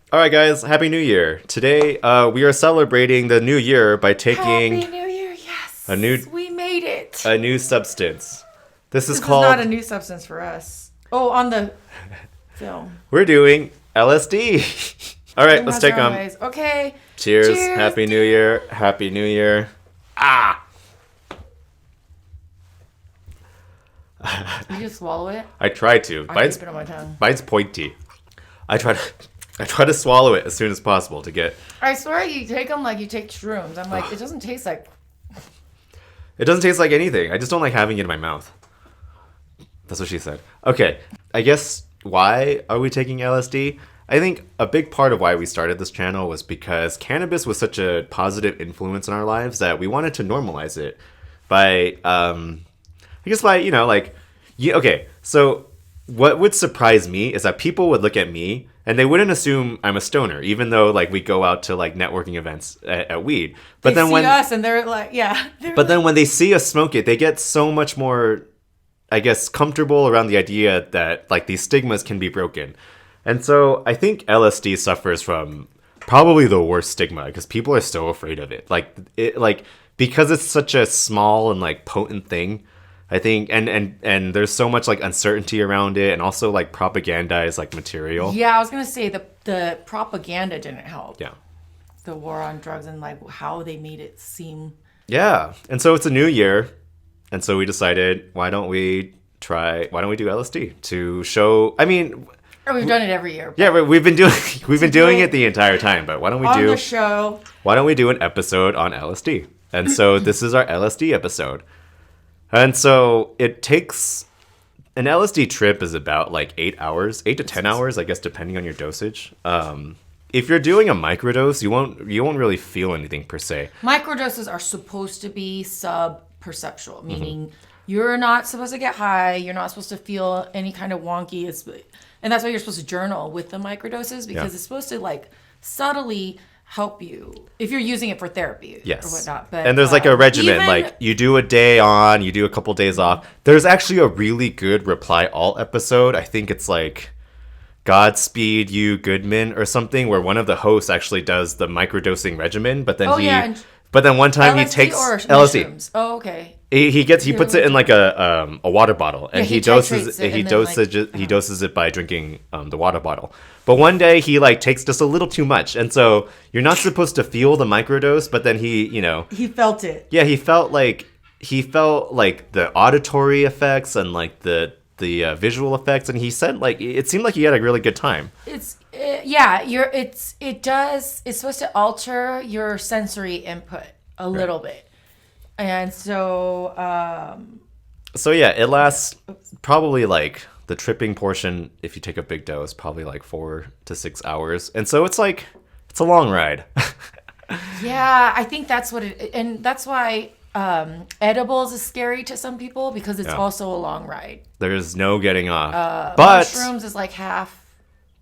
All right, guys, Happy New Year. Today, we are celebrating the new year by taking Happy New Year, yes. a new We made it. a new substance. This is This is called not a new substance for us. Oh, on the film. we're doing LSD. All right, let's take them. Okay. Cheers. Happy New Year. Happy New Year. Ah. You just swallow it? I try to. I keep it on my tongue. Mine's pointy. I try to swallow it as soon as possible to get. I swear you take them like you take shrooms. I'm like, it doesn't taste like. It doesn't taste like anything. I just don't like having it in my mouth. That's what she said. Okay, I guess why are we taking LSD? I think a big part of why we started this channel was because cannabis was such a positive influence in our lives that we wanted to normalize it by, I guess by, okay, so what would surprise me is that people would look at me and they wouldn't assume I'm a stoner, even though like we go out to like networking events at weed. But They then see when us and they're like, yeah. But then when they see us smoke it, they get so much more, I guess, comfortable around the idea that like these stigmas can be broken. And so I think LSD suffers from probably the worst stigma because people are so afraid of it. Like because it's such a small and like potent thing. I think and there's so much like uncertainty around it and also like propagandized like material. Yeah, I was gonna say the propaganda didn't help. Yeah. The war on drugs and like how they made it seem. Yeah. And so it's a new year. And so we decided, why don't we do LSD to show, I mean, Or we've done it every year. yeah, we've been doing it the entire time, but why don't we on the show. Why don't we do an episode on LSD? And so this is our LSD episode. And so it takes an LSD trip is about like 8 to 10 hours, I guess, depending on your dosage. If you're doing a microdose, you won't really feel anything per se. Microdoses are supposed to be sub-perceptual, meaning you're not supposed to get high, you're not supposed to feel any kind of wonky. And that's why you're supposed to journal with the microdoses because it's supposed to like subtly help you if you're using it for therapy or whatnot. But, and there's like a regimen, like you do a day on, you do a couple days off. There's actually a really good Reply All episode. I think it's like Godspeed You Goodman or something, where one of the hosts actually does the microdosing regimen, but then but then one time LSD he takes or LSD. Mushrooms? Oh, okay. He puts it in like a water bottle and he doses it by drinking the water bottle. But one day he like takes just a little too much, and so you're not supposed to feel the microdose. But then he felt it. Yeah, he felt like the auditory effects and like the visual effects, and he said like it seemed like he had a really good time. It's supposed to alter your sensory input a little bit, and so yeah, it lasts probably like the tripping portion. If you take a big dose, probably like 4 to 6 hours, and so it's like it's a long ride. Yeah, I think that's what it, and that's why edibles is scary to some people because it's also a long ride. There's no getting off. But mushrooms is like half.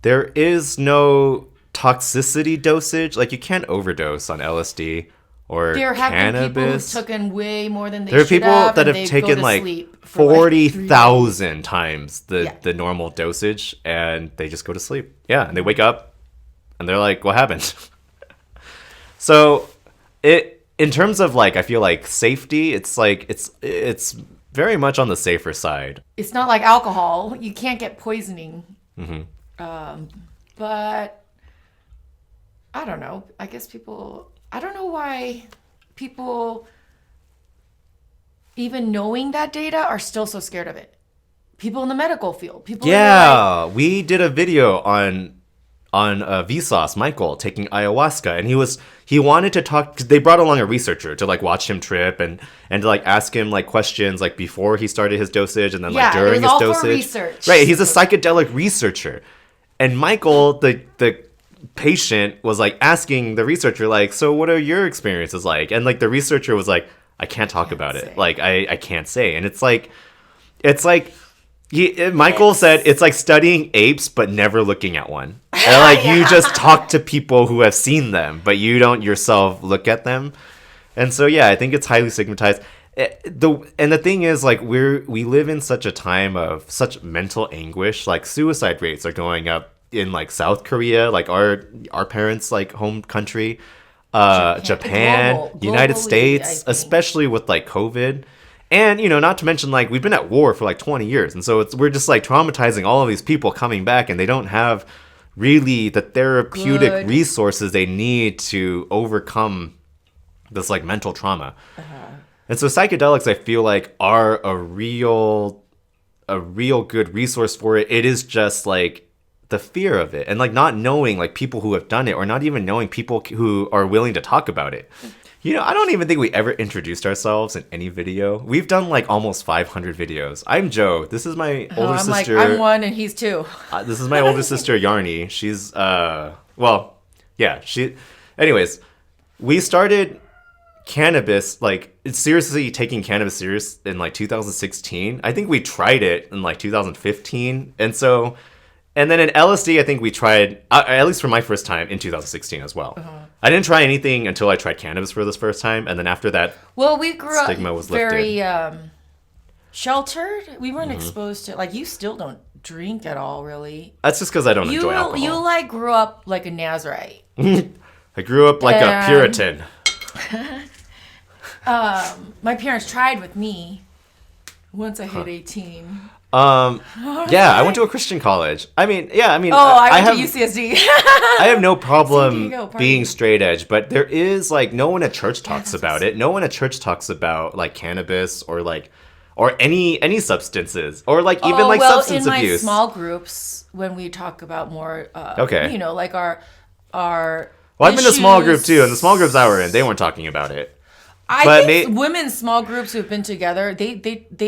There is no toxicity dosage. Like you can't overdose on LSD or there have cannabis. Been people who've taken way more than they should have. There are people that have taken like 40,000 times the normal dosage, and they just go to sleep. Yeah, and they wake up, and they're like, "What happened?" So, in terms of like, I feel like safety, it's like it's very much on the safer side. It's not like alcohol; you can't get poisoning. But I don't know. I guess I don't know why people, even knowing that data, are still so scared of it. People in the medical field. We did a video on Vsauce, Michael, taking ayahuasca, and he wanted to talk. They brought along a researcher to like watch him trip and to like ask him like questions like before he started his dosage and then like during his dosage. For research. Right, he's a psychedelic researcher, and Michael, the patient, was like asking the researcher like, so what are your experiences like? And like the researcher was like, I can't talk about it. Like I can't say. And it's like Michael said it's like studying apes but never looking at one. And like you just talk to people who have seen them, but you don't yourself look at them. And so yeah, I think it's highly stigmatized. The thing is, like, we live in such a time of such mental anguish. Like suicide rates are going up in like South Korea, like our parents' like home country, Japan, United Globally, States, especially with like COVID. And, you know, not to mention, like, we've been at war for like 20 years. And so we're just like traumatizing all of these people coming back, and they don't have really the therapeutic resources they need to overcome this like mental trauma. And so psychedelics, I feel like, are a real good resource for it. It is just like the fear of it, and like not knowing like people who have done it, or not even knowing people who are willing to talk about it. You know, I don't even think we ever introduced ourselves in any video. We've done like almost 500 videos. I'm Joe. This is my older sister. I'm 1 and he's 2. This is my older sister, Yarny. She's, well, yeah, anyways, we started cannabis, like, seriously taking cannabis serious in like 2016. I think we tried it in like 2015. And then in LSD, I think we tried, at least for my first time, in 2016 as well. I didn't try anything until I tried cannabis for this first time, and then after that, well, we grew stigma up was very lifted. Sheltered. We weren't exposed to, like, you still don't drink at all, really. That's just because I don't enjoy alcohol. You like grew up like a Nazarite. I grew up like a Puritan. My parents tried with me once I hit 18. Yeah, I went to a Christian college. I mean, I went to UCSD. I have no problem being straight edge, but there is like no one at church talks about it. No one at church talks about like cannabis or any substances or like even like substance abuse. In my small groups, when we talk about more, you know, like our. Well, I've been in a small group too, and the small groups I were in, they weren't talking about it. I think women's small groups who've been together, they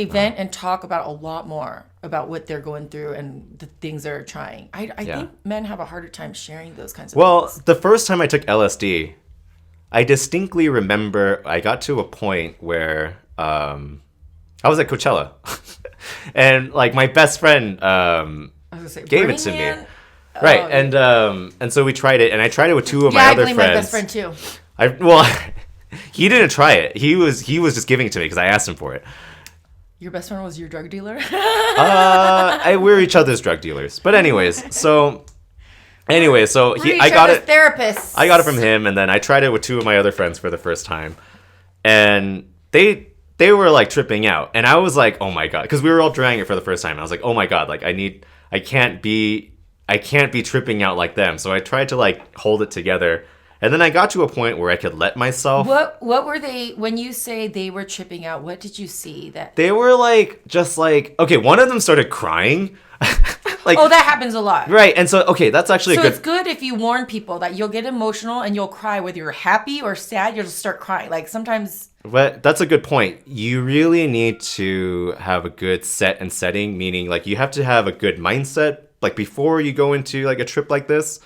vent and talk about a lot more about what they're going through and the things they're trying. I think men have a harder time sharing those kinds of things. The first time I took LSD, I distinctly remember I got to a point where I was at Coachella, and like my best friend gave it to me. Right, and so we tried it, and I tried it with 2 of my other friends. My best friend too. He didn't try it. He was just giving it to me because I asked him for it. Your best friend was your drug dealer? We're each other's drug dealers. But anyways, so I got it. Therapists. I got it from him, and then I tried it with 2 of my other friends for the first time, and they were like tripping out, and I was like, oh my god, because we were all trying it for the first time. And I was like, oh my god, like I can't be tripping out like them. So I tried to like hold it together. And then I got to a point where I could let myself. What were they, when you say they were tripping out, what did you see that? They were like, just like, okay, one of them started crying. Like, that happens a lot. Right. And so, okay, that's actually so it's good if you warn people that you'll get emotional and you'll cry, whether you're happy or sad, you'll just start crying. Like sometimes. But that's a good point. You really need to have a good set and setting, meaning like you have to have a good mindset, like before you go into like a trip like this.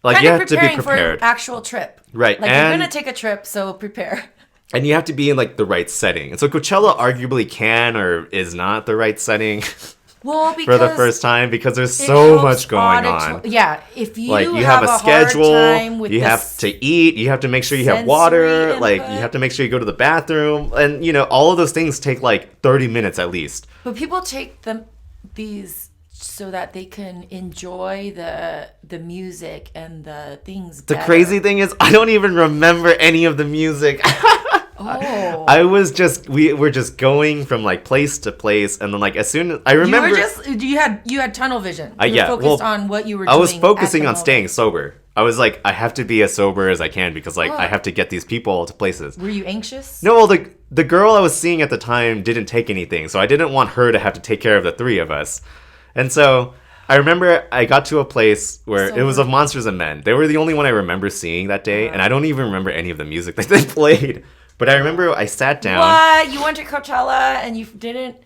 Like you have to be prepared for an actual trip. Right. Like you're going to take a trip, so prepare. And you have to be in like the right setting. And so Coachella arguably can or is not the right setting for the first time because there's so much going on. Yeah, if you like you have a schedule, hard time with you have to eat, you have to make sure you have water, input. Like you have to make sure you go to the bathroom, and you know all of those things take like 30 minutes at least. But people take these so that they can enjoy the music and the things better. The crazy thing is I don't even remember any of the music. We were just going from like place to place, and then like as soon as I remember you had tunnel vision. You were focused on what you were doing. I was focusing on staying sober. I was like, I have to be as sober as I can because like I have to get these people to places. Were you anxious? No, well the girl I was seeing at the time didn't take anything, so I didn't want her to have to take care of the 3 of us. And so I remember I got to a place where it was of Monsters and Men. They were the only one I remember seeing that day, and I don't even remember any of the music that they played. But I remember I sat down. What? You went to Coachella and you didn't?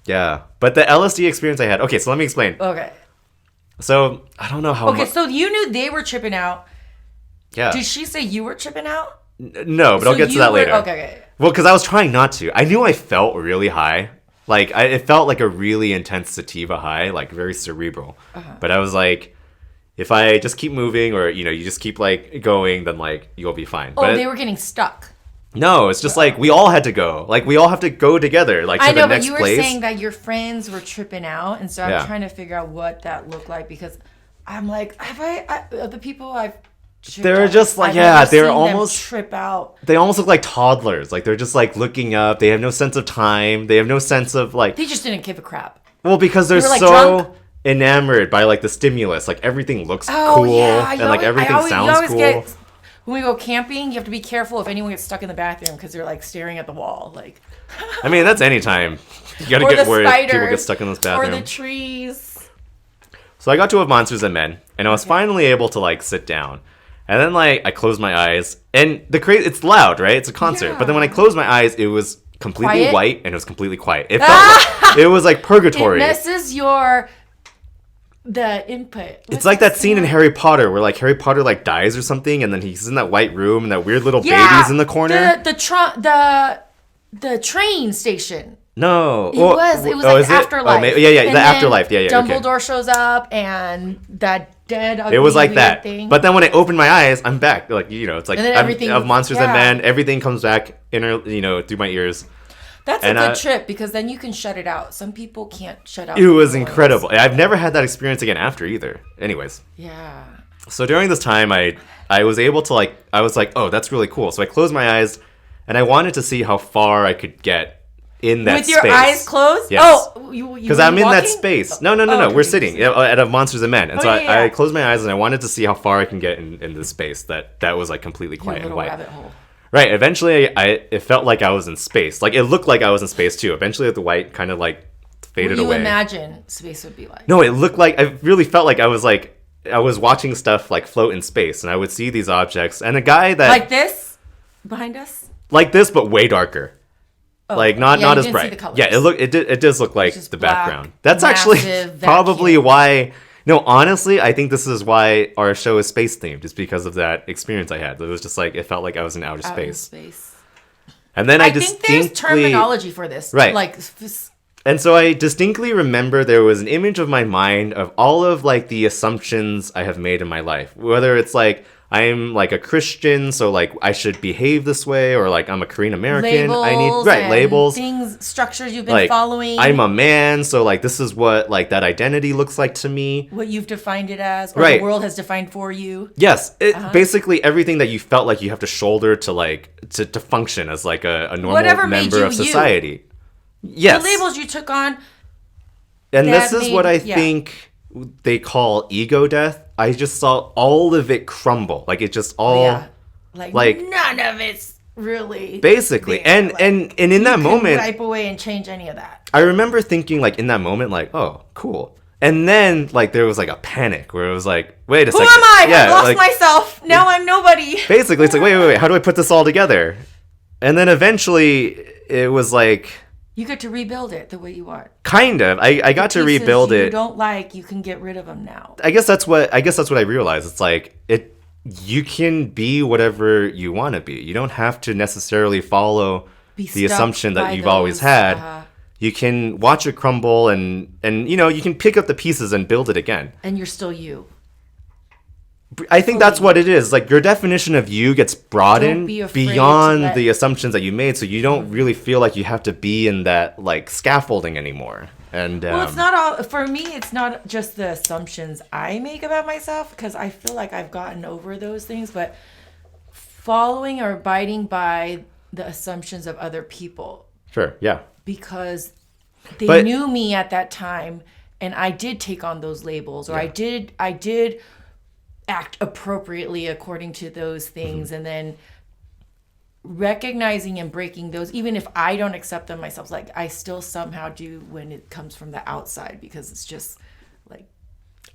Yeah. But the LSD experience I had... Okay, so let me explain. Okay. So, I don't know how Okay, so you knew they were tripping out. Yeah. Did she say you were tripping out? No, but I'll get to that later. Okay. Well, because I was trying not to. I knew I felt really high. Like, it felt like a really intense sativa high, like very cerebral. But I was like, if I just keep moving or, you know, you just keep like going, then like you'll be fine. Oh, but they were getting stuck. No, it's just like we all had to go. Like we all have to go together, like to the next place. I know, but you were saying that your friends were tripping out, and so I'm trying to figure out what that looked like because I'm like, the people I've they're just like, they're almost trip out. They almost look like toddlers. Like they're just like looking up. They have no sense of time. They have no sense of like. They just didn't give a crap. Well, because they're like, so drunk. enamored by like the stimulus. Like everything looks Oh, cool yeah. and like everything sounds cool. When we go camping, you have to be careful if anyone gets stuck in the bathroom because they're like staring at the wall. Like, I mean, that's any time. You gotta or get the worried spiders, people get stuck in this bathroom. or the trees. So I got to Of Monsters and Men, and I was finally able to like sit down. And then like I closed my eyes, and it's loud, right? It's a concert. But then when I closed my eyes, it was completely Quiet? white and it was completely quiet. It felt like, it was like purgatory. It messes the input. It's like that scene in Harry Potter where like Harry Potter like dies or something, and then he's in that white room and that weird little baby's in the corner. The train station. No, It was like Afterlife. Yeah, And the then Afterlife. Yeah. Dumbledore shows up, and that dead. Ugly, It was like weird that. thing. But then when I opened my eyes, I'm back. Like it's like And then everything- Of Monsters and yeah. Men. Everything comes back through my ears. That's and, a good trip because then you can shut it out. Some people can't shut out. It was noise. incredible. I've never had that experience again after either. Anyways. Yeah. So during this time, I was able to I was like, oh, that's really cool. So I closed my eyes, and I wanted to see how far I could get in that space. With your eyes closed? Yes. Oh, you because I'm in that walking? space. No. okay, We're sitting at a Monsters and Men, and so yeah. I closed my eyes and I wanted to see how far I can get in this space that was like completely Your quiet and little white. rabbit hole. Right. Eventually, it felt like I was in space. Like it looked like I was in space too. Eventually, the white kind of like faded What do you away. imagine space would be like? No, it looked like I really felt like I was watching stuff like float in space, and I would see these objects, and a guy that Like this behind us? like this, but way darker. Oh, Not you as didn't see bright. the colors. Yeah, it does look like just the black, background. That's actually massive probably vacuum. why. No, honestly, I think this is why our show is space themed. Just because of that experience I had. It was just like it felt like I was in outer Out in space. space. And then I think there's terminology for this. Right. Like, And so I distinctly remember there was an image of my mind of all of like the assumptions I have made in my life. Whether it's like I'm like a Christian, so like I should behave this way, or like I'm a Korean American. I need and labels. Things, structures you've been Like following. I'm a man, so like this is what like that identity looks like to me. What you've defined it as, or Right. the world has defined for you. Yes, basically everything that you felt like you have to shoulder to like to function as like a normal Whatever made member you of you. society. Yes. The labels you took on. And this that is what I made- yeah. think they call ego death. I just saw all of it crumble. Like it just all Yeah. Like like- none of it's really basically. there. And Like, and in that couldn't moment, wipe away and change any of that. I remember thinking like in that moment like, "Oh, cool." And then like there was like a panic where it was like, "Wait a Who second." am I? Yeah, I've lost like, myself. Now I'm nobody. basically it's like, "Wait, how do I put this all together?" And then eventually it was like You get to rebuild it the way you want. kind of. I got to Pieces rebuild you it. don't like, you can get rid of them now. I guess that's what I realized. It's like you can be whatever you want to be. You don't have to necessarily follow Be the stuck assumption that by you've always those, had. You can watch it crumble and you can pick up the pieces and build it again. And you're still you. I think that's what it is. Like your definition of you gets broadened be afraid to beyond let- the assumptions that you made, so you don't really feel like you have to be in that like scaffolding anymore. And Well, it's not all, for me, it's not just the assumptions I make about myself, because I feel like I've gotten over those things, but following or abiding by the assumptions of other people, sure, yeah. because they But- knew me at that time, and I did take on those labels, or I did act appropriately according to those things, and then recognizing and breaking those, even if I don't accept them myself, like I still somehow do when it comes from the outside, because it's just like,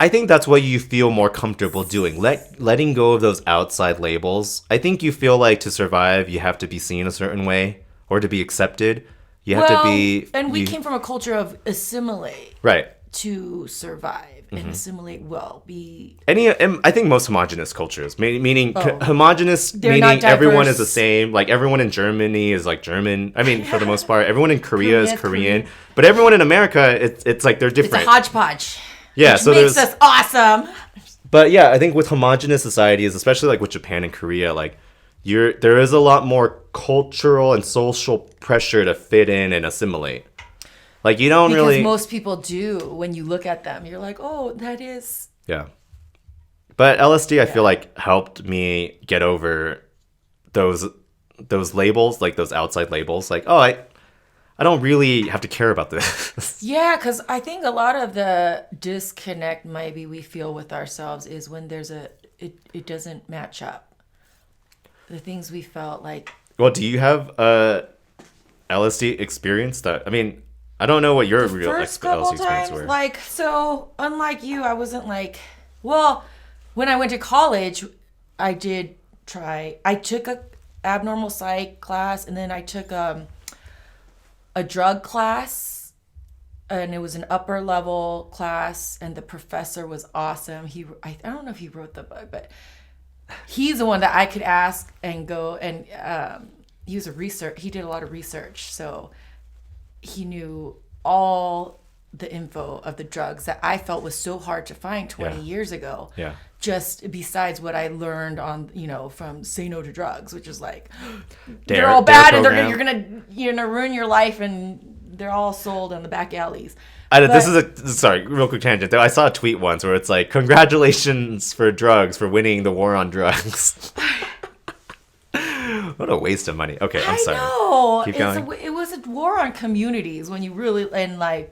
I think that's what you feel more comfortable doing. Letting go of those outside labels. I think you feel like to survive, you have to be seen a certain way, or to be accepted, you have to be. And we came from a culture of assimilate right. to survive, and assimilate be. I think most homogenous cultures, meaning homogenous, They're meaning not everyone diverse. is the same. Like everyone in Germany is like German. I mean, for the most part, everyone in Korea is Korean. But everyone in America, it's like they're It's a different. hodgepodge. Yeah, which so makes there's. us awesome. But yeah, I think with homogenous societies, especially like with Japan and Korea, like there is a lot more cultural and social pressure to fit in and assimilate. Like you don't Because really. most people do. When you look at them, you're like, oh, that is. Yeah. But LSD, I feel like, helped me get over those labels, like those outside labels. Like, oh, I don't really have to care about this. Yeah, because I think a lot of the disconnect maybe we feel with ourselves is when it doesn't match up. The things we felt like. Well, do you have a LSD experience I mean, I don't know what your real LSD experience were. Like, so unlike you, I wasn't like, well, when I went to college, I took a abnormal psych class, and then I took a drug class, and it was an upper level class, and the professor was awesome. I don't know if he wrote the book, but he's the one that I could ask and go, and he did a lot of research, so he knew all the info of the drugs that I felt was so hard to find 20 years ago. Yeah. Just besides what I learned on, from Say No to Drugs, which is like, they're all bad and you're gonna ruin your life, and they're all sold on the back alleys. Sorry, real quick tangent though. I saw a tweet once where it's like, congratulations for drugs for winning the war on drugs. What a waste of money. Okay, I'm sorry. I know. Keep going. It was a war on communities when you really, and like.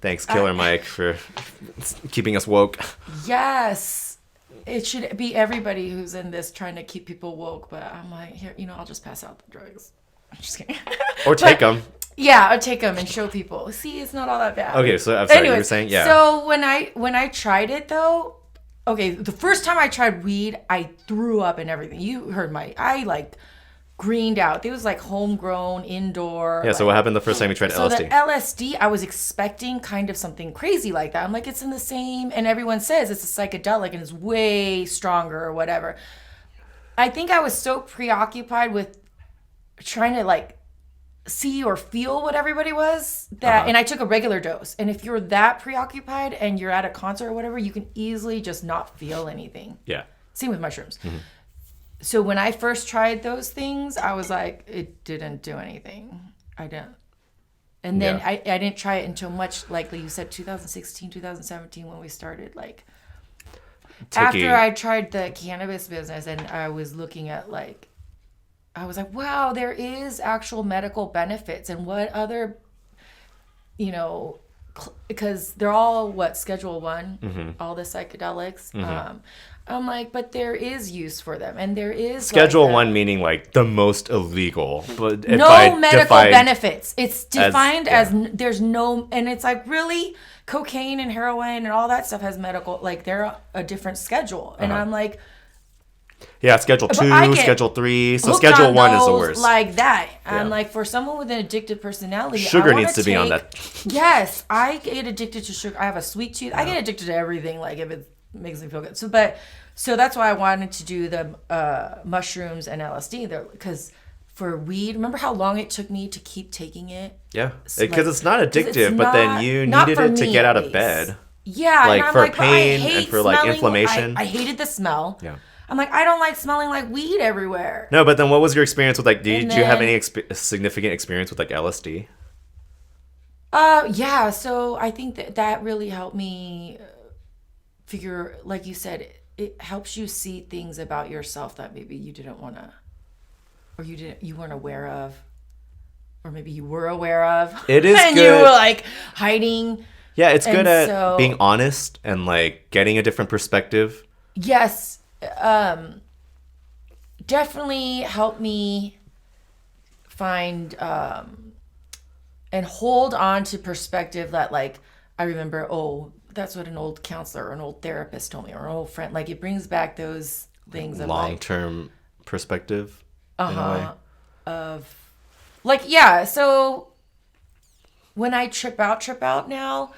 Thanks, Killer Mike, for keeping us woke. Yes. It should be everybody who's in this trying to keep people woke, but I'm like, here, I'll just pass out the drugs. I'm just kidding. Or take them. Yeah, I'll take them and show people. See, it's not all that bad. Okay, so I'm sorry, you were saying, yeah. So when I tried it though, okay, the first time I tried weed, I threw up and everything. You heard I like greened out. It was like homegrown, indoor. Yeah, so what happened the first time you tried LSD? So the LSD, I was expecting kind of something crazy like that. I'm like, it's in the same, and everyone says it's a psychedelic and it's way stronger or whatever. I think I was so preoccupied with trying to like see or feel what everybody was that, and I took a regular dose. And if you're that preoccupied and you're at a concert or whatever, you can easily just not feel anything. Yeah. Same with mushrooms. Mm-hmm. So when I first tried those things, I was like, it didn't do anything. I didn't. And then I didn't try it until much, like you said, 2016, 2017, when we started, like, after I tried the cannabis business and I was looking at, like, I was like, wow, there is actual medical benefits. And what other, because they're all, Schedule 1, all the psychedelics. Mm-hmm. I'm like, but there is use for them, and there is Schedule 1 meaning like the most illegal, but no medical benefits. It's defined as there's no, and it's like, really, cocaine and heroin and all that stuff has medical, like they're a different schedule, and I'm like, yeah, Schedule 2, Schedule 3, so Schedule 1 is the worst. Like that, I'm like, for someone with an addictive personality, sugar needs to be on that. Yes, I get addicted to sugar. I have a sweet tooth. I get addicted to everything, like if it makes me feel good. So that's why I wanted to do the mushrooms and LSD, because for weed, remember how long it took me to keep taking it? Yeah, because it's not addictive, but then you needed it to get out of bed. Yeah, like for pain and for like inflammation. I hated the smell. Yeah. I'm like, I don't like smelling like weed everywhere. No, but then what was your experience with, like, did you have any significant experience with, like, LSD? Yeah, so I think that really helped me figure, like you said, it helps you see things about yourself that maybe you didn't want to, or you weren't aware of, or maybe you were aware of. It is and good. You were like hiding. Yeah, it's good at being honest and like getting a different perspective. Yes, definitely helped me find and hold on to perspective that, like, I remember, that's what an old counselor or an old therapist told me, or an old friend. Like, it brings back those things of long-term perspective. In a way. So when I trip out now,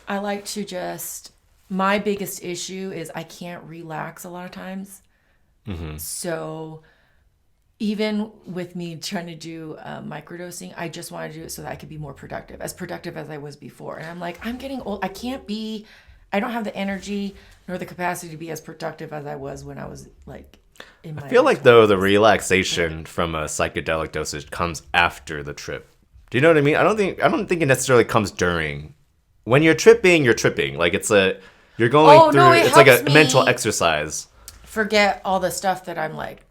I like to just, my biggest issue is I can't relax a lot of times. Mm-hmm. So even with me trying to do microdosing, I just want to do it so that I could be more productive as I was before. And I'm like, I'm getting old. I don't have the energy nor the capacity to be as productive as I was when I was like in my, I feel like though the relaxation from a psychedelic dosage comes after the trip. Do you know what I mean? I don't think it necessarily comes during. When you're tripping, you're tripping. Like You're going Oh, through. no, it It's like a helps me mental exercise. forget all the stuff that I'm like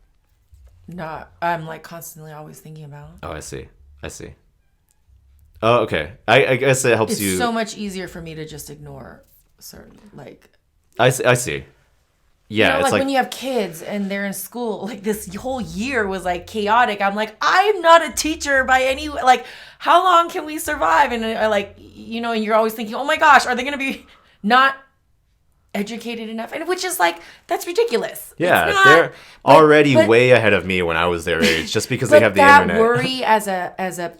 constantly always thinking about. Oh, I see. Oh, okay. I guess it helps It's you. so much easier for me to just ignore certain I see. Yeah, it's like like when you have kids and they're in school, like this whole year was like chaotic. I'm like, I'm not a teacher by any like, how long can we survive? And and you're always thinking, oh my gosh, are they going to be not educated enough? And which is like, that's ridiculous. yeah, It's not, they're already way ahead of me when I was their age, just because they have the internet. That worry as a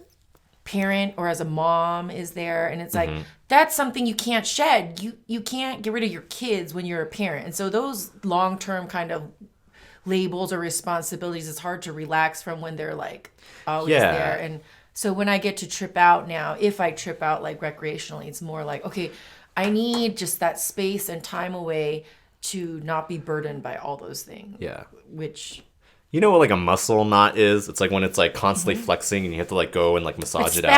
parent or as a mom is there, and it's like that's something you can't shed. You can't get rid of your kids when you're a parent, and so those long-term kind of labels or responsibilities, it's hard to relax from when they're like always there. And so when I get to trip out now, if I trip out like recreationally, it's more like, okay, I need just that space and time away to not be burdened by all those things. Yeah. Which You know what like a muscle knot is? It's like when it's like constantly flexing and you have to like go and like massage it out.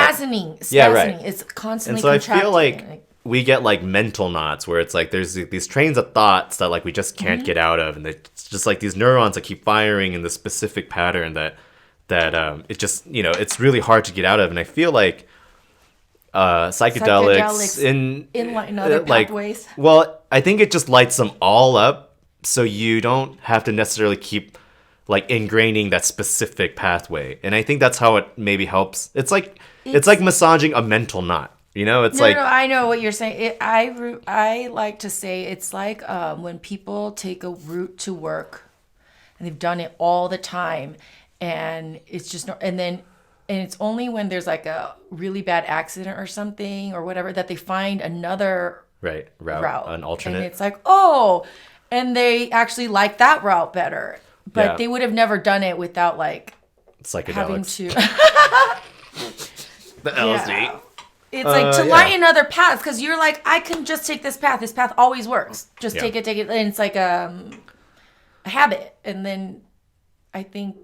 Yeah, right. It's And constantly so I contracting. feel like we get like mental knots where it's like there's these trains of thoughts that like we just can't get out of, and it's just like these neurons that keep firing in this specific pattern that it just, it's really hard to get out of. And I feel like psychedelics in other pathways. Well, I think it just lights them all up, so you don't have to necessarily keep like ingraining that specific pathway. And I think that's how it maybe helps. It's like massaging a mental knot. It's No, I know what you're saying. I like to say it's like when people take a route to work and they've done it all the time, and it's just and it's only when there's like a really bad accident or something or whatever that they find another route, an alternate. And it's like, oh, and they actually like that route better. But they would have never done it without like Psychedelics. having to the LSD. Yeah. It's like to lighten other paths, because you're like, I can just take this path. This path always works. Just take it. And it's like a habit. And then I think,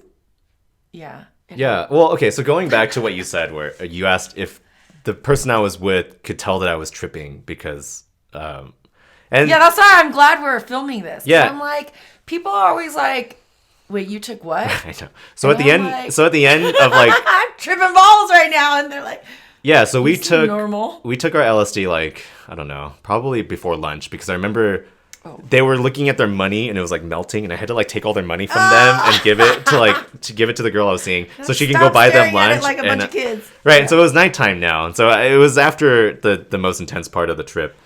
Yeah. Well, okay. So going back to what you said, where you asked if the person I was with could tell that I was tripping because, and that's why I'm glad we're filming this. Yeah. I'm like, people are always like, wait, you took what? I know. So at the end of like, I'm tripping balls right now, and they're like, yeah. So we took our LSD like, I don't know, probably before lunch, because I remember they were looking at their money and it was like melting, and I had to like take all their money from them and give it to the girl I was seeing so she can go buy them lunch. Like a bunch of kids. Right. Yeah. And so it was nighttime now, and so it was after the most intense part of the trip.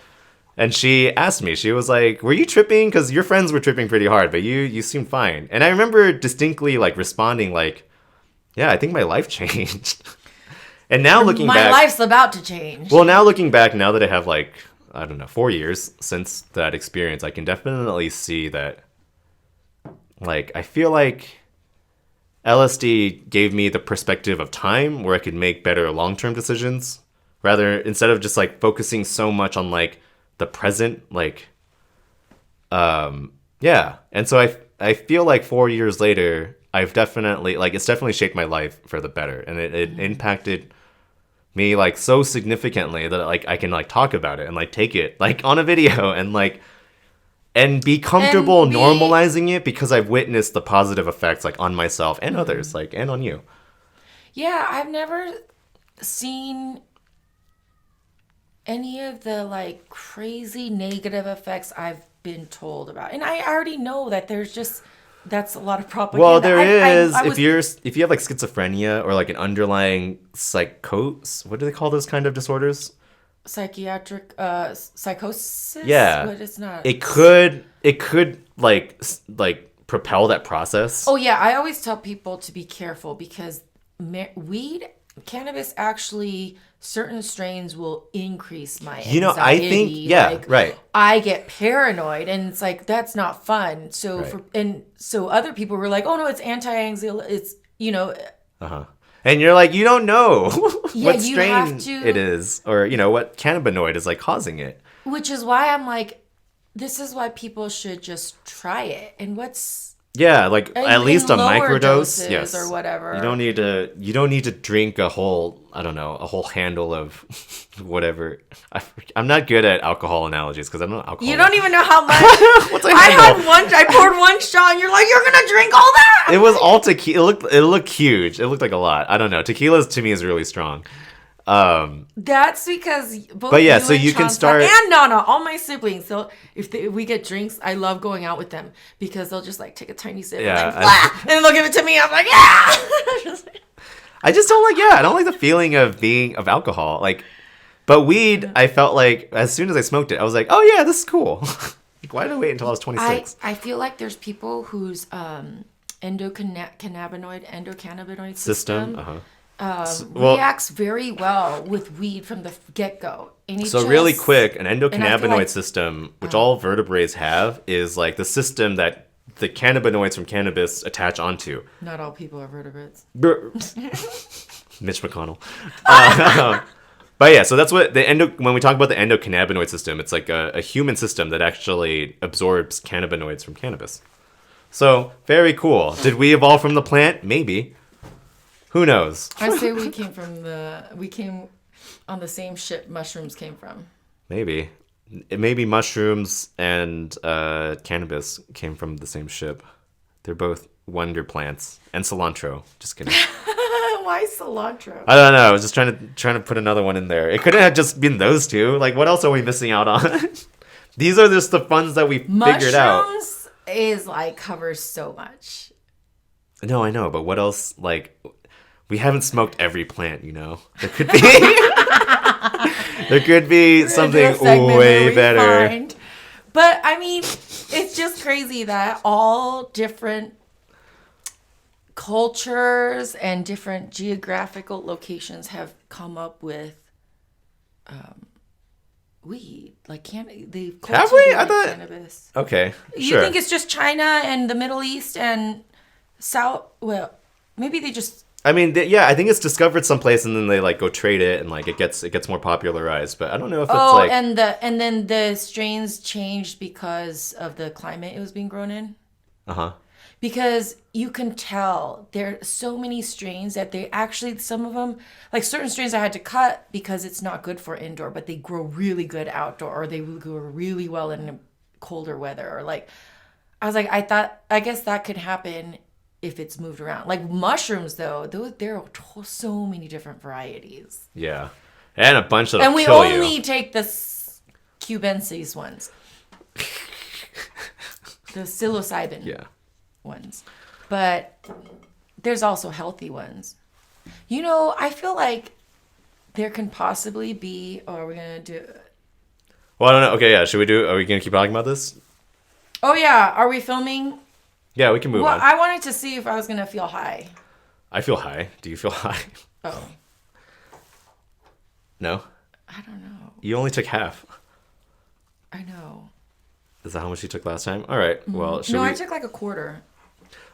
And she asked me, she was like, were you tripping? Because your friends were tripping pretty hard, but you seemed fine. And I remember distinctly like responding like, yeah, I think my life changed. And now looking back, my life's about to change. Well, now looking back, now that I have like, I don't know, 4 years since that experience, I can definitely see that, like, I feel like LSD gave me the perspective of time where I could make better long-term decisions, instead of just like focusing so much on like the present, like, And so I feel like 4 years later, I've definitely, like, it's definitely shaped my life for the better, and it impacted me like so significantly that like I can like talk about it and like take it like on a video and like be comfortable normalizing it, because I've witnessed the positive effects like on myself and others, like, and on you. Yeah, I've never seen any of the like crazy negative effects I've been told about, and I already know that that's a lot of propaganda. Well, there is. If you have like schizophrenia or like an underlying psychosis, what do they call those kind of disorders? Psychiatric psychosis. Yeah, but it's not. It could like propel that process. Oh yeah, I always tell people to be careful, because cannabis actually, certain strains will increase my anxiety. I think, right. I get paranoid, and it's like, that's not fun. So so other people were like, oh no, it's anti-anxiety. It's, And you're like, you don't know what you strain have to, it is, or what cannabinoid is like causing it. Which is why I'm like, this is why people should just try it. And Yeah, like at least a lower microdose. doses Yes. or whatever. You don't need to drink a whole, I don't know, a whole handle of whatever. I'm not good at alcohol analogies because I don't know alcohol. You don't even know how much. What's a I handle? I poured one shot, and you're like, you're gonna drink all that. It was all tequila. It looked huge. It looked like a lot. I don't know. Tequila to me is really strong. That's because both But yeah, you so and you can Chance start- and Nana, all my siblings. So if we get drinks, I love going out with them because they'll just like take a tiny sip Yeah, and like, and then they'll give it to me. I'm like, yeah. I just don't like. Yeah, I don't like the feeling of alcohol. Like, but weed, I felt like as soon as I smoked it, I was like, oh yeah, this is cool. Like, why did I wait until I was 26? I feel like there's people whose endocannabinoid system. Uh-huh. Reacts very well with weed from the get-go. And So really quick, an and I feel endocannabinoid like- system, which all vertebrates have, is like the system that the cannabinoids from cannabis attach onto. Not all people are vertebrates. Mitch McConnell. But yeah, so that's what when we talk about the endocannabinoid system, it's like a human system that actually absorbs cannabinoids from cannabis. So very cool. Did we evolve from the plant? Maybe. Who knows? I say we came on the same ship mushrooms came from. Maybe. Maybe mushrooms and cannabis came from the same ship. They're both wonder plants. And cilantro. Just kidding. Why cilantro? I don't know. I was just trying to put another one in there. It couldn't have just been those two. Like, what else are we missing out on? These are just the funds that we figured out. Mushrooms is like covers so much. No, I know, but what else? Like, we haven't smoked every plant, you know. There could be, there could be something way better. Find. But I mean, it's just crazy that all different cultures and different geographical locations have come up with weed. Like, they've Have we? I cultivated thought. cannabis. Okay, You sure. think it's just China and the Middle East and South? Well, maybe they just. I mean, yeah, I think it's discovered someplace and then they like go trade it and like it gets more popularized. But I don't know if it's like. and then the strains changed because of the climate it was being grown in. Uh-huh. Because you can tell there are so many strains that they actually, some of them, like certain strains I had to cut because it's not good for indoor, but they grow really good outdoor, or they grow really well in colder weather. Or like, I was like, I guess that could happen if it's moved around. Like mushrooms, though, there are so many different varieties. Yeah, and a bunch that'll And we kill only you. take the cubensis ones. The psilocybin ones. But there's also healthy ones. You know, I feel like there can possibly be, or are we going to do... Well, I don't know. Okay, yeah. Are we going to keep talking about this? Oh, yeah. Are we filming? Yeah, we can move Well, on. I wanted to see if I was going to feel high. I feel high. Do you feel high? Oh, No? I don't know. You only took half. I know. Is that how much you took last time? All right. Well, should No, we... I took like a quarter.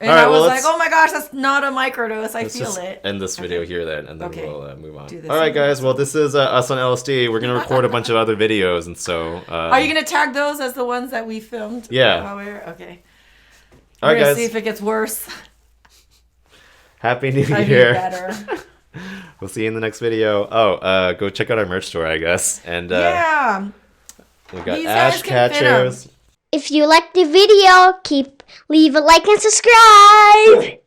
And All right, I well, was let's- like, oh my gosh, that's not a microdose. I Let's feel just it. end this video here then, and then Okay. we'll move on. Do this All right, one. guys. Well, this is us on LSD. We're going to record a bunch of other videos, and so... Are you going to tag those as the ones that we filmed? Yeah. While we were? Okay. All We're right, going to guys. see if it gets worse. Happy New I Year. need better. We'll see you in the next video. Oh, go check out our merch store, I guess. And Yeah. we got These guys ash can fit 'em. catchers. If you liked the video, leave a like and subscribe.